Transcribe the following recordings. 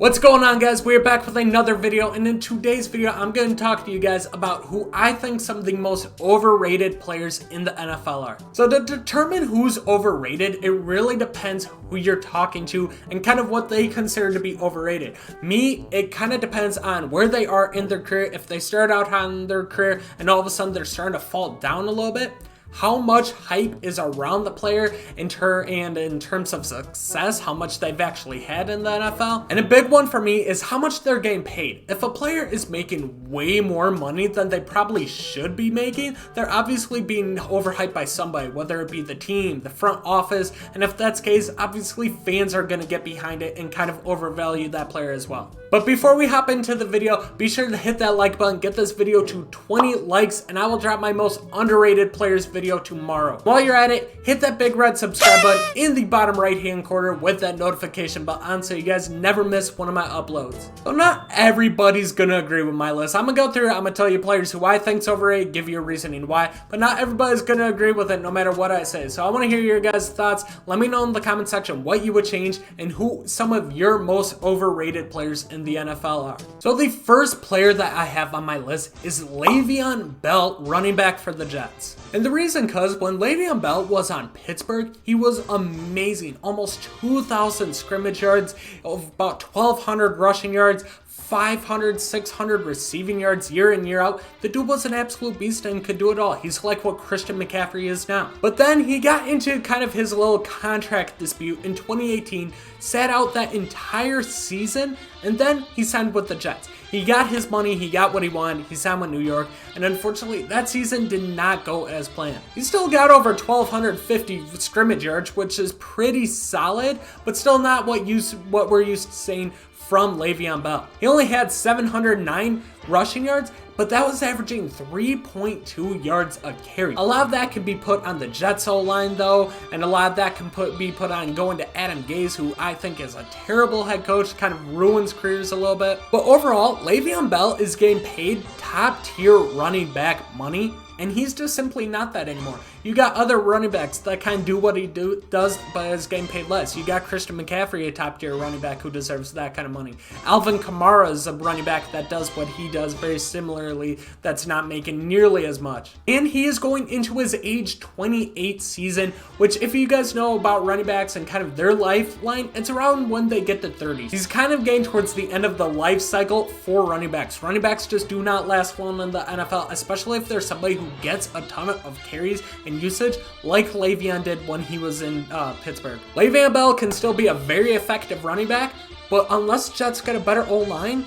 What's going on, guys? We're back with another video, and in today's video I'm going to talk to you guys about who I think some of the most overrated players in the NFL are. So to determine who's overrated, it really depends who you're talking to and kind of what they consider to be overrated. Me, it kind of depends on where they are in their career. If they start out on their career and all of a sudden they're starting to fall down a little bit, how much hype is around the player in terms of success, how much they've actually had in the NFL. And a big one for me is how much they're getting paid. If a player is making way more money than they probably should be making, they're obviously being overhyped by somebody, whether it be the team, the front office, and if that's the case, obviously fans are going to get behind it and kind of overvalue that player as well. But before we hop into the video, be sure to hit that like button, get this video to 20 likes, and I will drop my most underrated players video tomorrow. While you're at it, hit that big red subscribe button in the bottom right hand corner with that notification bell on so you guys never miss one of my uploads. So not everybody's gonna agree with my list. I'm gonna go through it, I'm gonna tell you players who I think's overrated, give you a reasoning why, but not everybody's gonna agree with it no matter what I say. So I want to hear your guys' thoughts. Let me know in the comment section what you would change and who some of your most overrated players in the NFL are. So the first player that I have on my list is Le'Veon Bell, running back for the Jets. And the reason because when Le'Veon Bell was on Pittsburgh, he was amazing. Almost 2,000 scrimmage yards, about 1,200 rushing yards, 500, 600 receiving yards year in, year out. The dude was an absolute beast and could do it all. He's like what Christian McCaffrey is now. But then he got into kind of his little contract dispute in 2018, sat out that entire season, and then he signed with the Jets. He got his money, he got what he wanted, he signed with New York, and unfortunately that season did not go as planned. He still got over 1,250 scrimmage yards, which is pretty solid, but still not what we're used to seeing from Le'Veon Bell. He only had 709 rushing yards, but that was averaging 3.2 yards a carry. A lot of that can be put on the Jets O-line though, and a lot of that can be put on going to Adam Gase, who I think is a terrible head coach, kind of ruins careers a little bit. But overall, Le'Veon Bell is getting paid top tier running back money, and he's just simply not that anymore. You got other running backs that kind of do what he does, but is getting paid less. You got Christian McCaffrey, a top tier running back who deserves that kind of money. Alvin Kamara is a running back that does what he does very similarly, that's not making nearly as much. And he is going into his age 28 season, which if you guys know about running backs and kind of their lifeline, it's around when they get to 30. He's kind of getting towards the end of the life cycle for running backs. Running backs just do not last long in the NFL, especially if there's somebody who gets a ton of carries and usage like Le'Veon did when he was in Pittsburgh. Le'Veon Bell can still be a very effective running back, but unless Jets get a better O-line,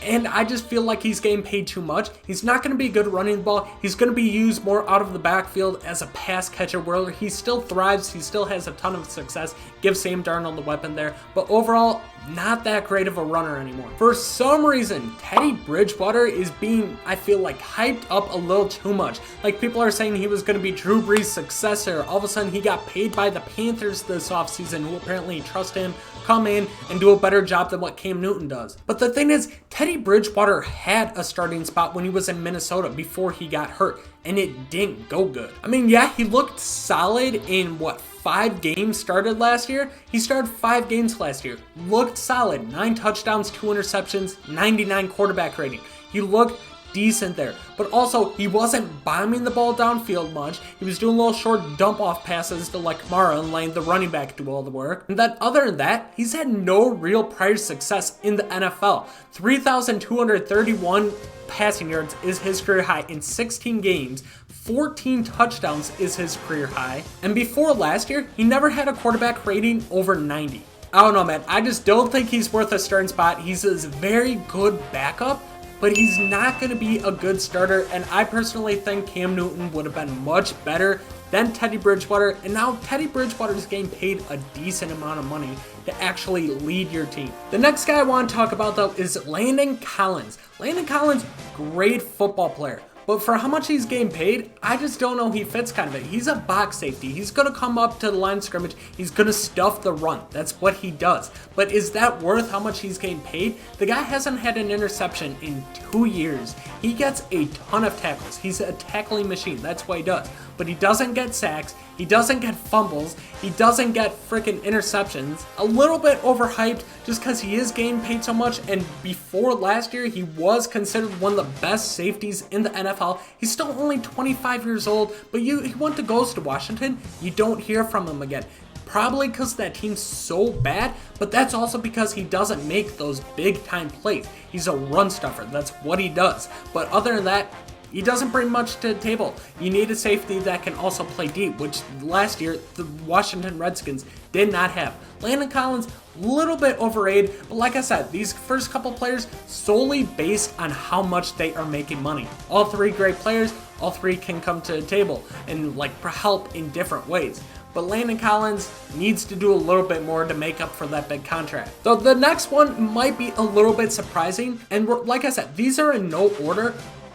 and I just feel like he's getting paid too much, he's not going to be good running the ball. He's going to be used more out of the backfield as a pass catcher where he still thrives. He still has a ton of success. Give Sam Darnold the weapon there. But overall, not that great of a runner anymore. For some reason, Teddy Bridgewater is being, I feel like, hyped up a little too much. Like people are saying he was going to be Drew Brees' successor. All of a sudden, he got paid by the Panthers this offseason, who apparently trust him, come in and do a better job than what Cam Newton does. But the thing is, Teddy Bridgewater had a starting spot when he was in Minnesota before he got hurt, and it didn't go good. I mean, yeah, he looked solid in 5 games started last year. He started 5 games last year. Looked solid. 9 touchdowns, 2 interceptions, 99 quarterback rating. He looked decent there. But also, he wasn't bombing the ball downfield much. He was doing little short dump-off passes to like Kamara and letting the running back do all the work. And then other than that, he's had no real prior success in the NFL. 3,231 passing yards is his career high in 16 games. 14 touchdowns is his career high. And before last year, he never had a quarterback rating over 90. I don't know, man. I just don't think he's worth a starting spot. He's a very good backup, but he's not going to be a good starter. And I personally think Cam Newton would have been much better than Teddy Bridgewater. And now Teddy Bridgewater is getting paid a decent amount of money to actually lead your team. The next guy I want to talk about, though, is Landon Collins. Landon Collins, great football player. but for how much he's getting paid, I just don't know he fits kind of it. He's a box safety. He's going to come up to the line of scrimmage. He's going to stuff the run. That's what he does. But is that worth how much he's getting paid? The guy hasn't had an interception in 2 years. He gets a ton of tackles. He's a tackling machine. That's what he does. But he doesn't get sacks. He doesn't get fumbles. He doesn't get freaking interceptions. A little bit overhyped just because he is getting paid so much. And before last year, he was considered one of the best safeties in the NFL. He's still only 25 years old, but he went to goes to Washington. You don't hear from him again. Probably because that team's so bad, but that's also because he doesn't make those big time plays. He's a run stuffer. That's what he does. But other than that, he doesn't bring much to the table. You need a safety that can also play deep, which last year the Washington Redskins did not have. Landon Collins, a little bit overrated, but like I said, these first couple players solely based on how much they are making money. All three great players, all three can come to the table and help in different ways. But Landon Collins needs to do a little bit more to make up for that big contract. So the next one might be a little bit surprising, and like I said, these are in no order.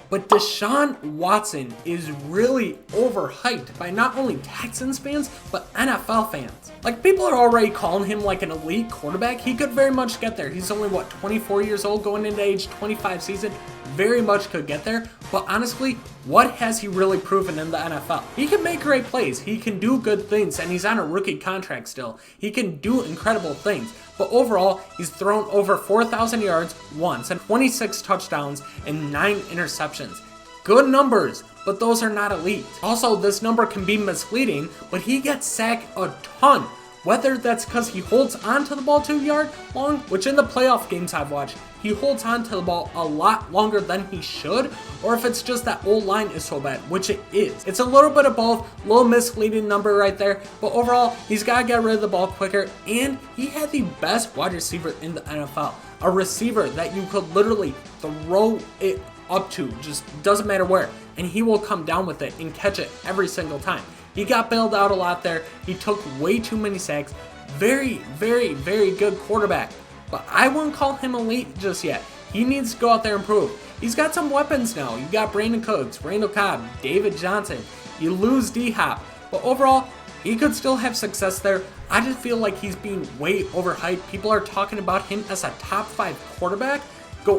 But Deshaun Watson is really overhyped by not only Texans fans, but NFL fans. Like, people are already calling him like an elite quarterback. He could very much get there. He's only, 24 years old going into age 25 season. Very much could get there. But honestly, what has he really proven in the NFL? He can make great plays. He can do good things, and he's on a rookie contract still. He can do incredible things. But overall, he's thrown over 4,000 yards once and 26 touchdowns and 9 interceptions. Good numbers, but those are not elite. Also, this number can be misleading, but he gets sacked a ton. Whether that's because he holds on to the ball 2 yards long, which in the playoff games I've watched, he holds on to the ball a lot longer than he should, or if it's just that old line is so bad, which it is. It's a little bit of both, a little misleading number right there, but overall, he's got to get rid of the ball quicker, and he had the best wide receiver in the NFL. A receiver that you could literally throw it up to, just doesn't matter where, and he will come down with it and catch it every single time. He got bailed out a lot there. He took way too many sacks. Very, very, very good quarterback. But I wouldn't call him elite just yet. He needs to go out there and prove. He's got some weapons now. You got Brandon Cooks, Randall Cobb, David Johnson. You lose D-Hop. But overall, he could still have success there. I just feel like he's being way overhyped. People are talking about him as a top 5 quarterback.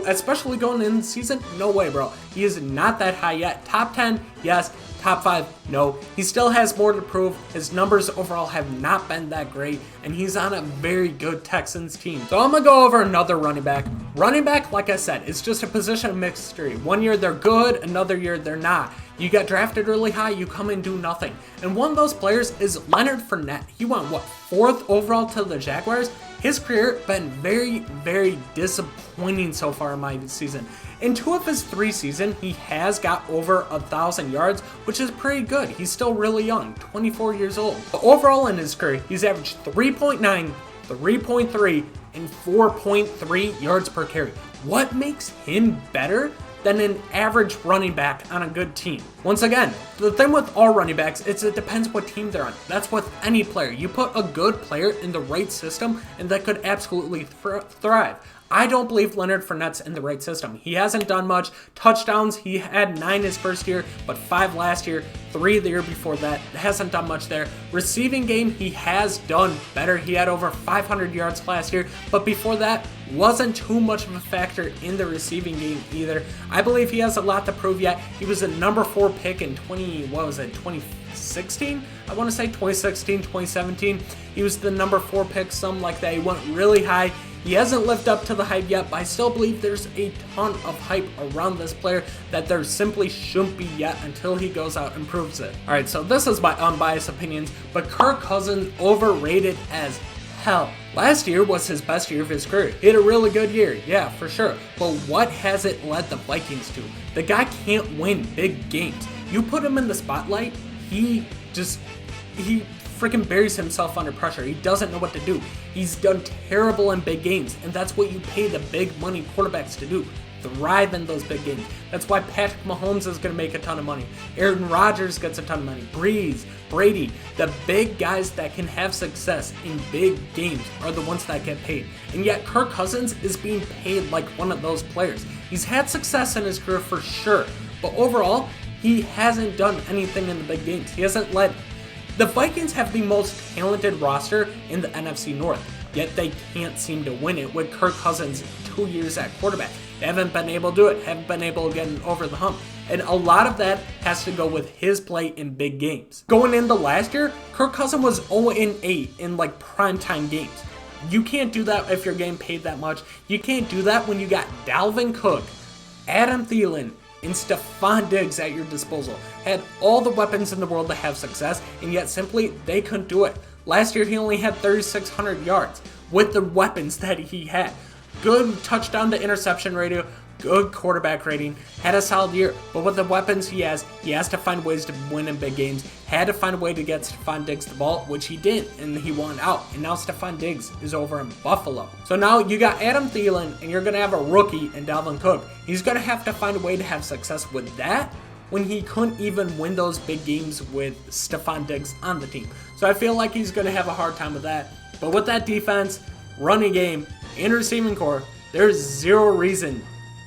Especially going in the season. No way, bro. He is not that high yet. Top 10, yes. Top 5, no. He still has more to prove. His numbers overall have not been that great, and he's on a very good Texans team. So I'm going to go over another running back. Running back, like I said, it's just a position of mystery. One year they're good, another year they're not. You get drafted really high, you come and do nothing. And one of those players is Leonard Fournette. He went, 4th overall to the Jaguars? His career been very, very disappointing so far in my season. In 2 of his 3 seasons, he has got over 1,000 yards, which is pretty good. He's still really young, 24 years old. But overall in his career, he's averaged 3.9, 3.3, and 4.3 yards per carry. What makes him better than an average running back on a good team? Once again, the thing with all running backs is it depends what team they're on. That's with any player. You put a good player in the right system and that could absolutely thrive. I don't believe Leonard Fournette's in the right system. He hasn't done much. Touchdowns, he had 9 his first year, but 5 last year, 3 the year before that. Hasn't done much there. Receiving game, he has done better. He had over 500 yards last year, but before that, wasn't too much of a factor in the receiving game either. I believe he has a lot to prove yet. He was a number 4 pick in 2016? I want to say 2016, 2017. He was the number 4 pick, something like that. He went really high. He hasn't lived up to the hype yet, but I still believe there's a ton of hype around this player that there simply shouldn't be yet until he goes out and proves it. Alright, so this is my unbiased opinions, but Kirk Cousins overrated as hell. Last year was his best year of his career. He had a really good year, yeah, for sure. But what has it led the Vikings to? The guy can't win big games. You put him in the spotlight, he freaking buries himself under pressure. He doesn't know what to do. He's done terrible in big games, and that's what you pay the big money quarterbacks to do. Thrive in those big games. That's why Patrick Mahomes is going to make a ton of money. Aaron Rodgers gets a ton of money. Breeze, Brady, the big guys that can have success in big games are the ones that get paid. And yet Kirk Cousins is being paid like one of those players. He's had success in his career for sure, But overall, he hasn't done anything in the big games. He hasn't led. The Vikings have the most talented roster in the NFC North, yet they can't seem to win it with Kirk Cousins 2 years at quarterback. They haven't been able to do it, haven't been able to get over the hump. And a lot of that has to go with his play in big games. Going into last year, Kirk Cousins was 0-8 in like primetime games. You can't do that if you're getting paid that much. You can't do that when you got Dalvin Cook, Adam Thielen, and Stephon Diggs at your disposal. Had all the weapons in the world to have success, and yet simply they couldn't do it. Last year he only had 3,600 yards with the weapons that he had. Good touchdown to interception ratio, good quarterback rating, had a solid year, but with the weapons he has to find ways to win in big games, had to find a way to get Stephon Diggs the ball, which he did, and he won out, and now Stephon Diggs is over in Buffalo. So now you got Adam Thielen, and you're going to have a rookie in Dalvin Cook. He's going to have to find a way to have success with that when he couldn't even win those big games with Stephon Diggs on the team. So I feel like he's going to have a hard time with that, but with that defense, running game, and receiving core, there's zero reason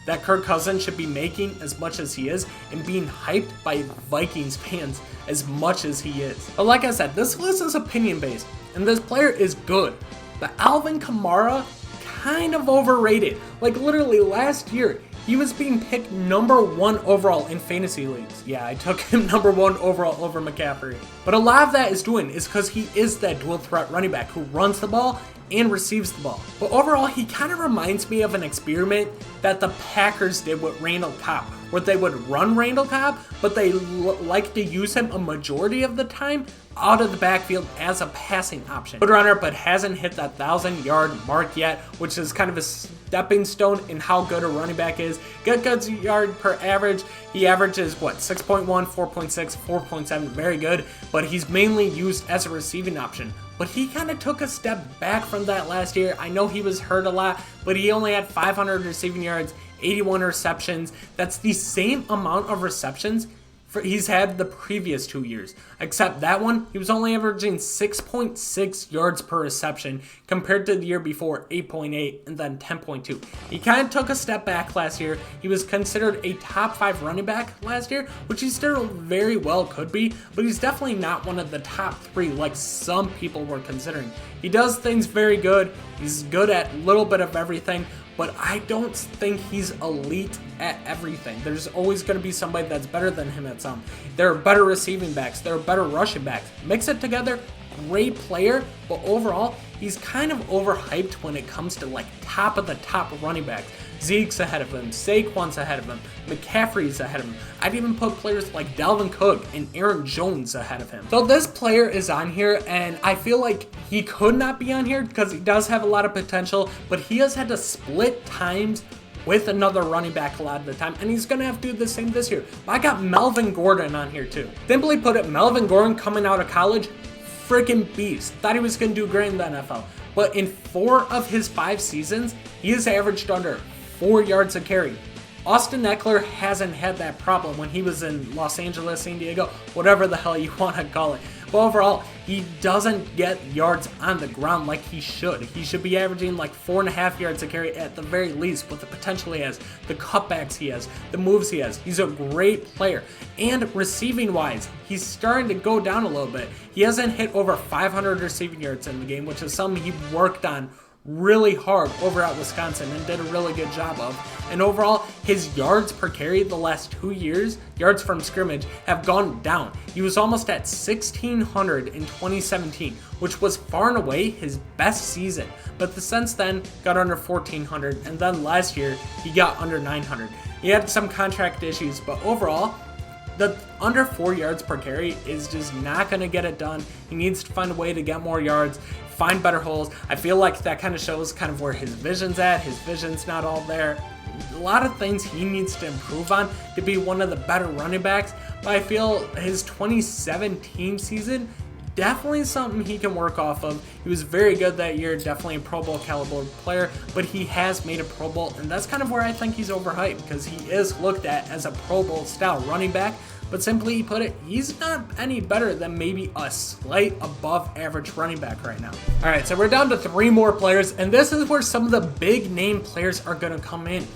that Kirk Cousins should be making as much as he is and being hyped by Vikings fans as much as he is. But like I said, this list is opinion based, and this player is good. But Alvin Kamara, kind of overrated. Like literally last year, he was being picked #1 overall in fantasy leagues. Yeah, I took him #1 overall over McCaffrey. But a lot of that is because he is that dual threat running back who runs the ball and receives the ball. But overall, he kind of reminds me of an experiment that the Packers did with Randall Cobb, where they would run Randall Cobb, but they like to use him a majority of the time out of the backfield as a passing option. Good runner, but hasn't hit that 1,000-yard mark yet, which is kind of a stepping stone in how good a running back is. Good yard per average. He averages, 6.1, 4.6, 4.7, very good, but he's mainly used as a receiving option. But he kind of took a step back from that last year. I know he was hurt a lot, but he only had 500 receiving yards, 81 receptions. That's the same amount of receptions he's had the previous 2 years, except that one he was only averaging 6.6 yards per reception compared to the year before 8.8 and then 10.2. He kind of took a step back last year. He was considered a top 5 running back last year, which he still very well could be, but he's definitely not one of the top 3 like some people were considering. He does things very good. He's good at a little bit of everything, but I don't think he's elite at everything. There's always going to be somebody that's better than him at some. There are better receiving backs. There are better rushing backs. Mix it together, great player, but overall, he's kind of overhyped when it comes to like top of the top running backs. Zeke's ahead of him, Saquon's ahead of him, McCaffrey's ahead of him. I'd even put players like Dalvin Cook and Aaron Jones ahead of him. So this player is on here, and I feel like he could not be on here because he does have a lot of potential, but he has had to split times with another running back a lot of the time, and he's going to have to do the same this year. I got Melvin Gordon on here too. Simply put it, Melvin Gordon coming out of college, freaking beast. Thought he was going to do great in the NFL, but in 4 of his 5 seasons, he has averaged under 4 yards a carry. Austin Eckler hasn't had that problem when he was in Los Angeles, San Diego, whatever the hell you want to call it. But overall, he doesn't get yards on the ground like he should. He should be averaging like 4.5 yards a carry at the very least with the potential he has, the cutbacks he has, the moves he has. He's a great player. And receiving wise, he's starting to go down a little bit. He hasn't hit over 500 receiving yards in the game, which is something he worked on really hard over at Wisconsin and did a really good job of. And overall, his yards per carry the last 2 years, yards from scrimmage, have gone down. He was almost at 1,600 in 2017, which was far and away his best season. But since then, got under 1,400, and then last year, he got under 900. He had some contract issues, but overall, the under 4 yards per carry is just not going to get it done. He needs to find a way to get more yards, find better holes. I feel like that kind of shows kind of where his vision's at. His vision's not all there. A lot of things he needs to improve on to be one of the better running backs, but I feel his 2017 season, definitely something he can work off of. He was very good that year, definitely a Pro Bowl caliber player, but he has made a Pro Bowl, and that's kind of where I think he's overhyped, because he is looked at as a Pro Bowl style running back, but simply put it, he's not any better than maybe a slight above average running back right now. All right, so we're down to 3 more players, and this is where some of the big name players are going to come in.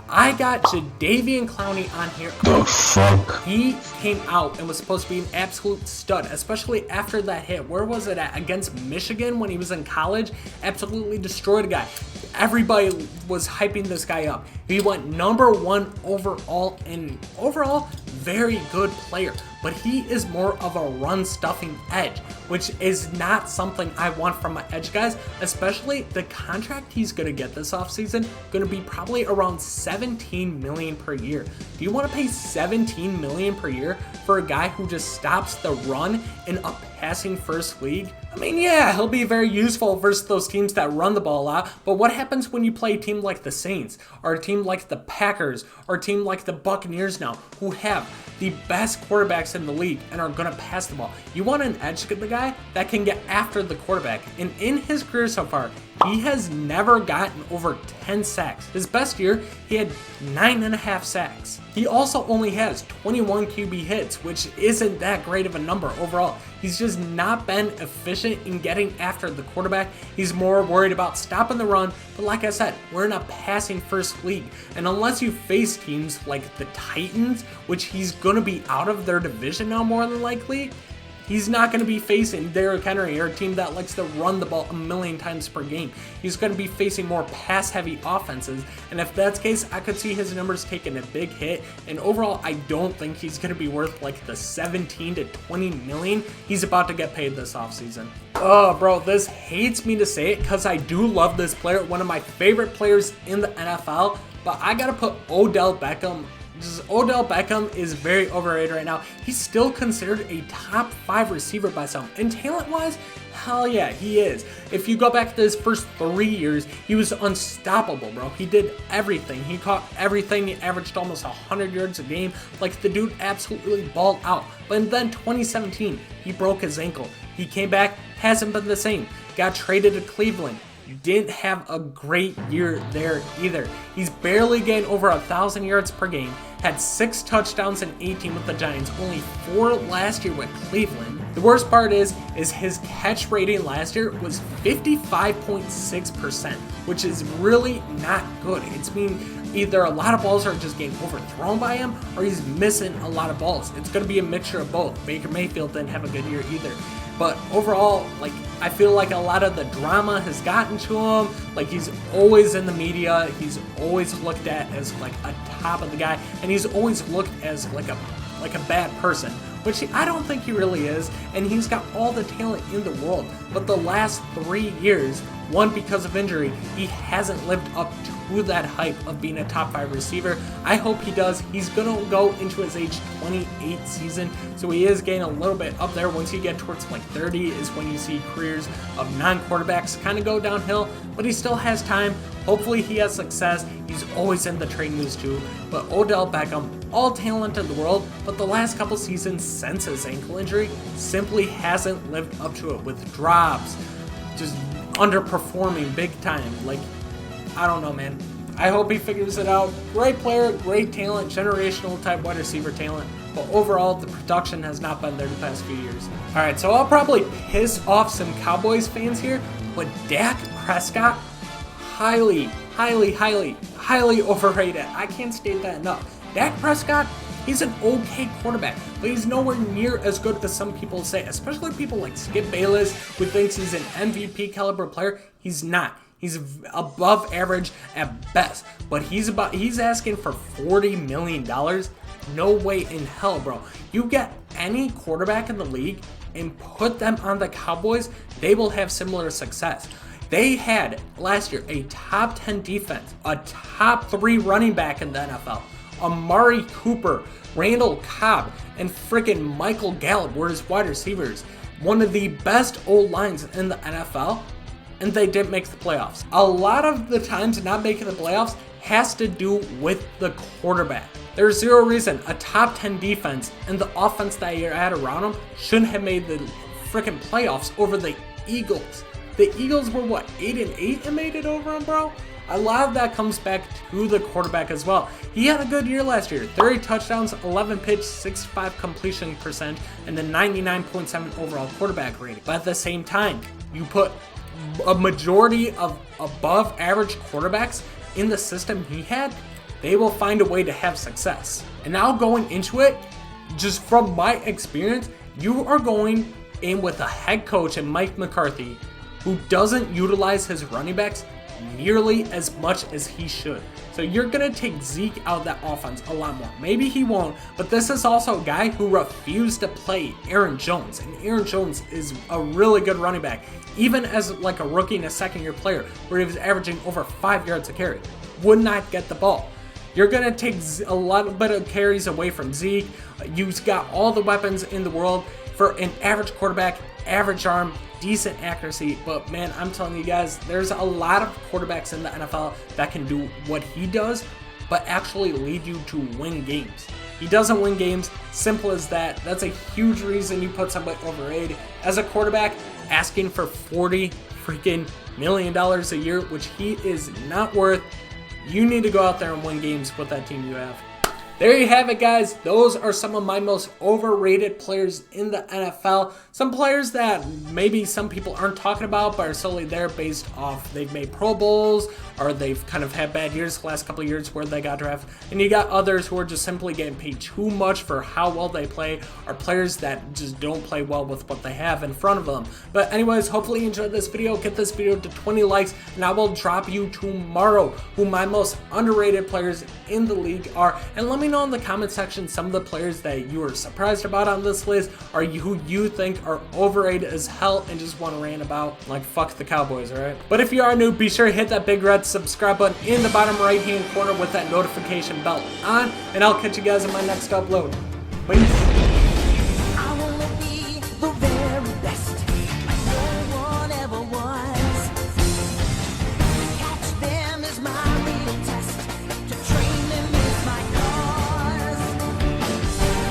I got Jadeveon Clowney on here. The fuck? He came out and was supposed to be an absolute stud, especially after that hit. Where was it at? Against Michigan when he was in college? Absolutely destroyed a guy. Everybody was hyping this guy up. He went #1 overall, and overall, very good player. But he is more of a run-stuffing edge, which is not something I want from my edge guys, especially the contract he's going to get this offseason, going to be probably around $17 million per year. Do you want to pay $17 million per year for a guy who just stops the run in a passing first league? I mean, yeah, he'll be very useful versus those teams that run the ball a lot, but what happens when you play a team like the Saints, or a team like the Packers, or a team like the Buccaneers now, who have the best quarterbacks in the league and are going to pass the ball? You want an edge guy that can get after the quarterback, and in his career so far, he has never gotten over 10 sacks. His best year, he had 9.5 sacks. He also only has 21 QB hits, which isn't that great of a number overall. He's just not been efficient in getting after the quarterback. He's more worried about stopping the run, but like I said, we're in a passing first league, and unless you face teams like the Titans, which he's going to be out of their division now more than likely, he's not going to be facing Derrick Henry or a team that likes to run the ball a million times per game. He's going to be facing more pass-heavy offenses, and if that's the case, I could see his numbers taking a big hit, and overall, I don't think he's going to be worth like the 17 to 20 million he's about to get paid this offseason. Oh, bro, this hates me to say it because I do love this player, one of my favorite players in the NFL, but I got to put Odell Beckham. Odell Beckham is very overrated right now. He's still considered a top 5 receiver by some. And talent-wise, hell yeah, he is. If you go back to his first 3 years, he was unstoppable, bro. He did everything. He caught everything. He averaged almost 100 yards a game. Like, the dude absolutely balled out. But then 2017, he broke his ankle. He came back, hasn't been the same. Got traded to Cleveland. Didn't have a great year there either. He's barely gained over 1,000 yards per game, had 6 touchdowns in 18 with the Giants, only 4 last year with Cleveland. The worst part is his catch rating last year was 55.6%, which is really not good. It's mean either a lot of balls are just getting overthrown by him, or he's missing a lot of balls. It's going to be a mixture of both. Baker Mayfield didn't have a good year either. But overall, like, I feel like a lot of the drama has gotten to him. Like, he's always in the media. He's always looked at as like a top of the guy, and he's always looked as like a bad person, which I don't think he really is. And he's got all the talent in the world, but the last 3 years, one because of injury, he hasn't lived up to that hype of being a top 5 receiver. I hope he does. He's gonna go into his age 28 season, so he is getting a little bit up there. Once you get towards like 30 is when you see careers of non-quarterbacks kind of go downhill, but he still has time. Hopefully he has success. He's always in the trade news too. But Odell Beckham, all talent in the world, but the last couple seasons since his ankle injury simply hasn't lived up to it, with drops, just underperforming big time. Like, I don't know, man. I hope he figures it out. Great player, great talent, generational type wide receiver talent, but overall the production has not been there the past few years. Alright, so I'll probably piss off some Cowboys fans here, but Dak Prescott, highly overrated. I can't state that enough. Dak Prescott, he's an okay quarterback, but he's nowhere near as good as some people say, especially people like Skip Bayless, who thinks he's an MVP caliber player. He's not. He's above average at best, but he's asking for $40 million. No way in hell, bro. You get any quarterback in the league and put them on the Cowboys, they will have similar success. They had last year a top 10 defense, a top 3 running back in the NFL. Amari Cooper, Randall Cobb, and freaking Michael Gallup were his wide receivers. One of the best old lines in the NFL. And they didn't make the playoffs. A lot of the times not making the playoffs has to do with the quarterback. There's zero reason a top 10 defense and the offense that you're at around them shouldn't have made the freaking playoffs over the Eagles. The Eagles were what, 8-8 and made it over them, bro? A lot of that comes back to the quarterback as well. He had a good year last year. 30 touchdowns, 11 pitch, 65 completion percent, and a 99.7 overall quarterback rating. But at the same time, you put a majority of above average quarterbacks in the system he had, they will find a way to have success. And now going into it, just from my experience, you are going in with a head coach and Mike McCarthy who doesn't utilize his running backs nearly as much as he should. So you're going to take Zeke out of that offense a lot more. Maybe he won't, but this is also a guy who refused to play Aaron Jones. And Aaron Jones is a really good running back, even as like a rookie and a second-year player, where he was averaging over 5 yards a carry. Would not get the ball. You're going to take a lot bit of carries away from Zeke. You've got all the weapons in the world for an average quarterback, average arm, decent accuracy, but man, I'm telling you guys, there's a lot of quarterbacks in the NFL that can do what he does, but actually lead you to win games. He doesn't win games, simple as that. That's a huge reason you put somebody overrated. As a quarterback, asking for $40 freaking million a year, which he is not worth. You need to go out there and win games with that team you have. There you have it, guys. Those are some of my most overrated players in the NFL. Some players that maybe some people aren't talking about, but are solely there based off they've made Pro Bowls or they've kind of had bad years the last couple of years where they got drafted. And you got others who are just simply getting paid too much for how well they play, or players that just don't play well with what they have in front of them. But anyways, hopefully you enjoyed this video. Get this video to 20 likes, and I will drop you tomorrow who my most underrated players in the league are. And let me know in the comment section some of the players that you were surprised about on this list, or who you think are overrated as hell and just want to rant about, like fuck the Cowboys, alright? But if you are new, be sure to hit that big red subscribe button in the bottom right hand corner with that notification bell on, and I'll catch you guys in my next upload. Peace.